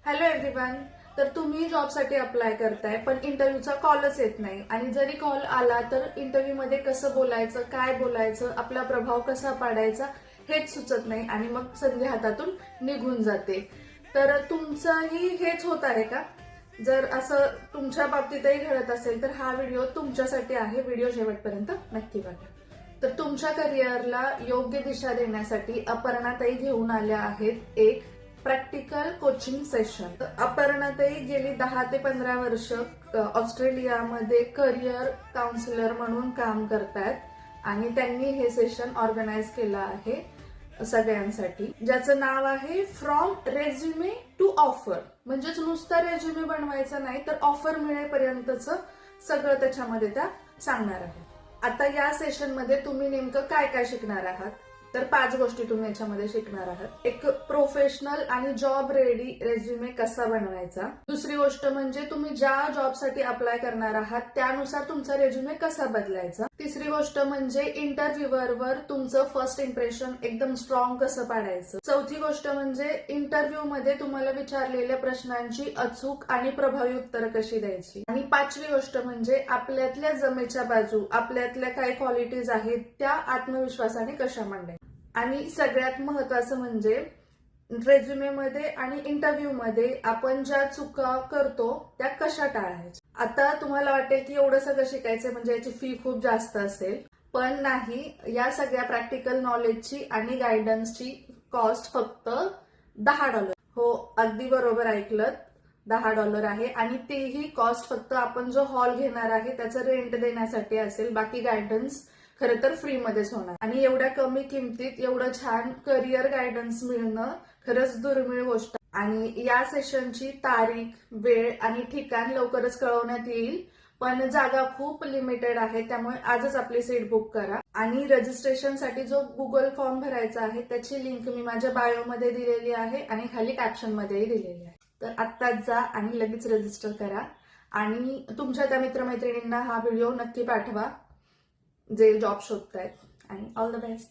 Hello everyone. तर तुम्ही जॉबसाठी अप्लाय करताय पण इंटरव्ह्यूचा कॉलच येत नाही आणि जरी कॉल आला तर इंटरव्ह्यू मध्ये कसं बोलायचं, काय बोलायचं, आपला प्रभाव कसा पाडायचा हेच सुचत नाही आणि मग संधी हातातून निघून जाते. तर तुमचंही हेच होत आहे का? जर असं तुमच्या बाबतीतही घडत असेल तर हा व्हिडिओ तुमच्यासाठी आहे. व्हिडिओ शेवटपर्यंत नक्की बघा. तर तुमच्या करिअरला योग्य दिशा देण्यासाठी अपर्णाताई घेऊन आल्या आहेत एक प्रॅक्टिकल कोचिंग सेशन. अपर्णाताई गेली 10 ते 15 वर्ष ऑस्ट्रेलियामध्ये करिअर काउन्सिलर म्हणून काम करतायत आणि त्यांनी हे सेशन ऑर्गनाईज केलं आहे सगळ्यांसाठी, ज्याचं नाव आहे फ्रॉम रेझ्युमे टू ऑफर. म्हणजेच नुसता रेझ्युमे बनवायचा नाही तर ऑफर मिळेपर्यंतच सगळं त्याच्यामध्ये त्या सांगणार आहे. आता या सेशन मध्ये तुम्ही नेमकं काय काय शिकणार आहात? तर 5 गोष्टी तुम्ही याच्यामध्ये शिकणार आहात. एक प्रोफेशनल आणि जॉब रेडी रेझ्युमे कसा बनवायचा. दुसरी गोष्ट म्हणजे तुम्ही ज्या जॉबसाठी अप्लाय करणार आहात त्यानुसार तुमचा रेझ्युमे कसा बदलायचा. तिसरी गोष्ट म्हणजे इंटरव्ह्यूवर तुमचं फर्स्ट इम्प्रेशन एकदम स्ट्रॉंग कसं पाडायचं. चौथी गोष्ट म्हणजे इंटरव्ह्यू मध्ये तुम्हाला विचारलेल्या प्रश्नांची अचूक आणि प्रभावी उत्तरं कशी द्यायची. आणि 5वी गोष्ट म्हणजे आपल्यातल्या जमेच्या बाजू, आपल्यातल्या काय क्वालिटीज आहेत त्या आत्मविश्वासाने कशा मांडायच्या. आणि सगळ्यात महत्वाचं म्हणजे रेझ्युमे मध्ये आणि इंटरव्ह्यू मध्ये आपण ज्या चुका करतो त्या कशा टाळायच्या. आता तुम्हाला वाटेल की एवढं सगळं शिकायचं म्हणजे याची फी खूप जास्त असेल, पण नाही. या सगळ्या प्रॅक्टिकल नॉलेजची आणि गायडन्सची कॉस्ट फक्त $10. हो, अगदी बरोबर ऐकलं, $10 आहे. आणि तेही कॉस्ट फक्त आपण जो हॉल घेणार आहे त्याचं रेंट देण्यासाठी असेल. बाकी गायडन्स खरं तर फ्री मध्येच होणार. आणि एवढ्या कमी किमतीत एवढं छान करिअर गायडन्स मिळणं खरंच दुर्मिळ गोष्ट. आणि या सेशनची तारीख, वेळ आणि ठिकाण लवकरच कळवण्यात येईल, पण जागा खूप लिमिटेड आहे, त्यामुळे आजच आपली सीट बुक करा. आणि रजिस्ट्रेशनसाठी जो गुगल फॉर्म भरायचा आहे त्याची लिंक मी माझ्या बायोमध्ये दिलेली आहे आणि खाली कॅप्शन मध्येही दिलेली आहे. तर आत्ताच जा आणि लगेच रजिस्टर करा आणि तुमच्या त्या मित्रमैत्रिणींना हा व्हिडिओ नक्की पाठवा जे जॉब शोधतायत. आणि ऑल द बेस्ट.